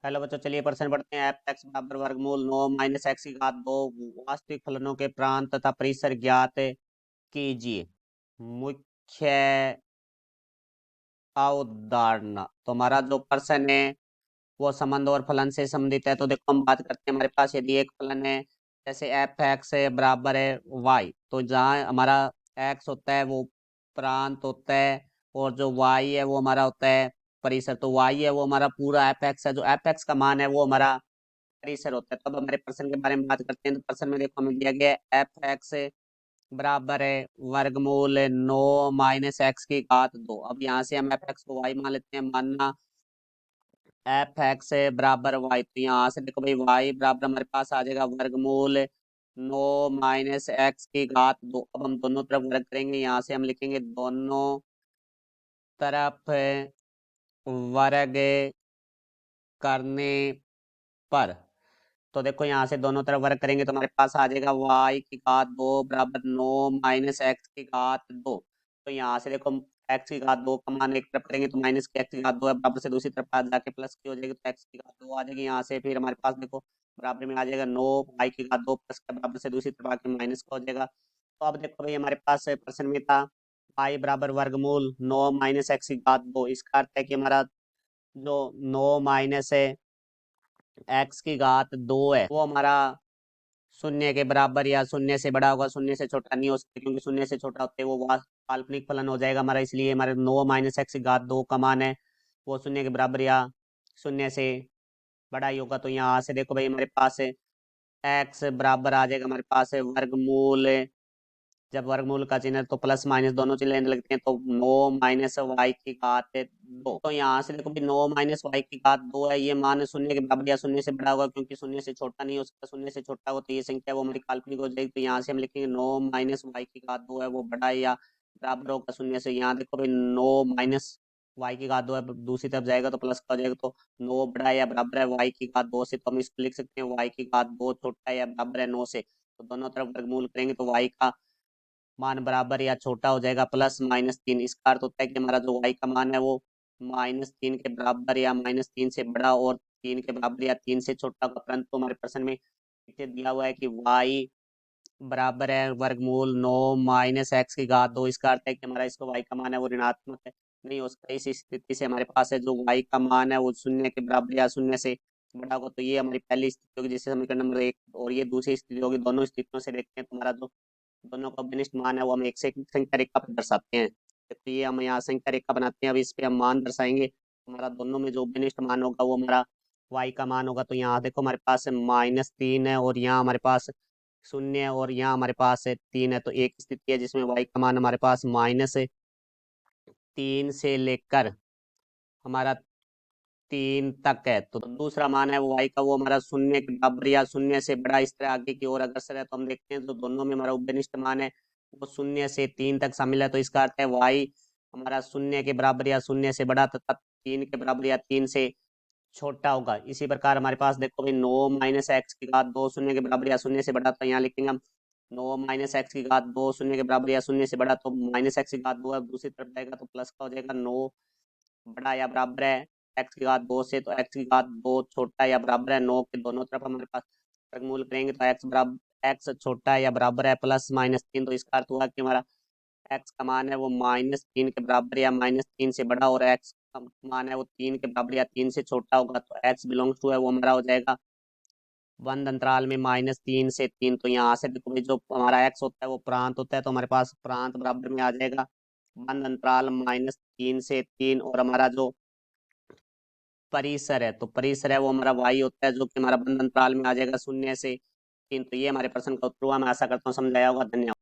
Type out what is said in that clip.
Hello बच्चों, चलिए प्रश्न पढ़ते हैं। एफ एक्स बराबर वर्गमूल 9 माइनस एक्स की घात 2 वास्तविक फलनों के प्रांत तथा परिसर ज्ञात कीजिए। मुख्य अवधारणा। तो हमारा जो प्रश्न है वो संबंध और फलन से संबंधित है। तो देखो हम बात करते हैं, हमारे पास यदि एक फलन है जैसे एफ एक्स है बराबर है वाई, तो जहाँ हमारा एक्स होता है वो प्रांत होता है और जो वाई है वो हमारा होता है परिसर। तो वाई है वो हमारा पूरा एफ एक्स है, जो एफ एक्स का मान है वो हमारा परिसर होता है। तो अब हमारे प्रश्न के बारे में बात करते हैं। तो प्रश्न में देखो हमें दिया गया है एफ एक्स बराबर है वर्गमूल 9 माइनस एक्स की घात 2। अब यहाँ से हम एफ एक्स को वाई मान लेते हैं। मानना एफ एक्स बराबर वाई, तो यहाँ से देखो भाई वाई बराबर हमारे पास आ जाएगा वर्गमूल 9 माइनस एक्स की घात 2। अब हम दोनों तरफ वर्ग करेंगे, यहाँ से हम लिखेंगे दोनों तरफ वर्ग करने पर। तो देखो यहाँ से दोनों तरफ वर्ग करेंगे तो हमारे पास आ जाएगा वाई की घात 2 बराबर 9 माइनस एक्स की घात 2। तो यहाँ से देखो एक्स की घात 2 का मान एक तरफ करेंगे तो माइनस की एक्स की घात 2 है, बराबर से दूसरी तरफ आ जाके प्लस की हो जाएगी तो एक्स की घात 2 आ जाएगी। यहाँ से फिर हमारे पास देखो बराबर में आ जाएगा 9 वाई की घात 2 प्लस का बराबर से दूसरी तरफ आके माइनस का हो जाएगा। तो अब देखो भाई हमारे पास प्रश्न में था वाई बराबर वर्गमूल 9 माइनस एक्स की घात 2। इसका अर्थ है कि हमारा जो 9 माइनस है एक्स की घात 2 है वो हमारा शून्य के बराबर या शून्य से बड़ा होगा, शून्य से छोटा नहीं हो सकता, क्योंकि शून्य से छोटा होते वो काल्पनिक फलन हो जाएगा हमारा। इसलिए हमारे 9 माइनस एक्स की घात 2 का मान है वो शून्य के बराबर या शून्य से बड़ा ही होगा। तो यहाँ से देखो भाई हमारे पास है एक्स बराबर आ जाएगा हमारे पास है वर्गमूल, जब वर्गमूल का चिन्ह तो प्लस माइनस दोनों चिन्ह लेने लगते हैं, तो 9 माइनस वाई की घात 2। तो यहाँ से देखो भी 9 माइनस वाई की घात 2 है, ये मान शून्य के बराबर या शून्य से बड़ा होगा, क्योंकि शून्य से छोटा नहीं हो सकता। शून्य से छोटा हो तो ये संख्या वो हमारी काल्पनिक हो जाएगी। तो यहाँ से हम लिखेंगे 9 माइनस वाई की घात 2 है वो बड़ा है या बराबर होगा शून्य से। यहाँ देखो भाई 9 माइनस वाई की घात 2 है, दूसरी तरफ जाएगा तो प्लस का हो जाएगा। तो 9 बड़ा है या बराबर है वाई की घात 2 से, तो हम इसको लिख सकते हैं वाई की घात 2 छोटा है या बराबर है 9 से। तो दोनों तरफ वर्गमूल करेंगे तो वाई का मान बराबर या छोटा हो जाएगा प्लस माइनस 3। इसका अर्थ होता है कि हमारा जो y का मान है वो -3 के बराबर या -3 से बड़ा और 3 के बराबर या 3 से छोटा होगा। परंतु हमारे प्रश्न में नीचे दिया हुआ है कि y बराबर है वर्गमूल 9 माइनस एक्स की घात 2। इसका अर्थ है कि हमारा इसको y का मान है वो ऋणात्मक है, नहीं हो सकता। इस स्थिति से हमारे पास है जो y का मान है वो शून्य के बराबर या शून्य से बड़ा होगा। तो ये हमारी पहली स्थिति होगी जिसे समीकरण नंबर 1, और ये दूसरी स्थिति होगी। दोनों स्थितियों से देखते हैं तो हमारा जो दोनों का विनिष्ट मान है वो हम एक से एक संख्या रेखा पर दर्शाते हैं। तो ये हम यहाँ संख्या रेखा बनाते हैं, अब इस पे हम मान दर्शाएंगे। हमारा दोनों में जो विनिष्ट मान होगा वो हमारा y का मान होगा। तो यहाँ देखो हमारे पास -3 है और यहाँ हमारे पास शून्य है और यहाँ हमारे पास है 3 है। तो एक स्थिति है जिसमें y का मान हमारे पास -3 से लेकर हमारा 3 तक है। तो दूसरा मान है वो y का, वो हमारा शून्य के बराबर या शून्य से बड़ा इस तरह आगे की ओर अग्रसर है। तो हम देखते हैं तो दोनों में हमारा उपनिष्ठ मान है वो 0 से 3 तक शामिल है। तो इसका अर्थ है y हमारा शून्य के बराबर या शून्य से बड़ा तथा 3 के बराबर या 3 से छोटा होगा। इसी प्रकार हमारे पास देखो भाई 9 माइनस एक्स की घात 2 शून्य के बराबर या शून्य से बड़ा, तो यहाँ लिखेंगे हम 9 माइनस एक्स की घात 2 शून्य के बराबर या शून्य से बड़ा। तो माइनस एक्स की घात 2 है, दूसरी तरफ जाएगा तो प्लस का हो जाएगा। 9 बड़ा या बराबर है एक्स की घात 2 से, तो एक्स की घात 2 छोटा या बराबर है 9 के। दोनों तरफ हमारे पास वर्गमूल करेंगे तो एक्स बराबर एक्स छोटा है या बराबर है प्लस -3। तो इसका अर्थ हुआ कि हमारा एक्स का मान है वो -3 के बराबर या -3 से बड़ा, और एक्स का मान है वो 3 के बराबर या 3 से छोटा होगा। तो एक्स बिलोंग्स टू है वो हमारा हो जाएगा बंद अंतराल में -3 से 3। तो यहाँ से देखो भाई जो हमारा एक्स होता है वो प्रांत होता है, तो हमारे पास प्रांत बराबर में आ जाएगा बंद अंतराल -3 से 3, और हमारा जो परिसर है तो परिसर है वो हमारा वाई होता है, जो कि हमारा बंद अंतराल में आ जाएगा 0 से 3। तो ये हमारे प्रश्न का उत्तर हुआ। मैं आशा करता हूँ समझ आया होगा। धन्यवाद।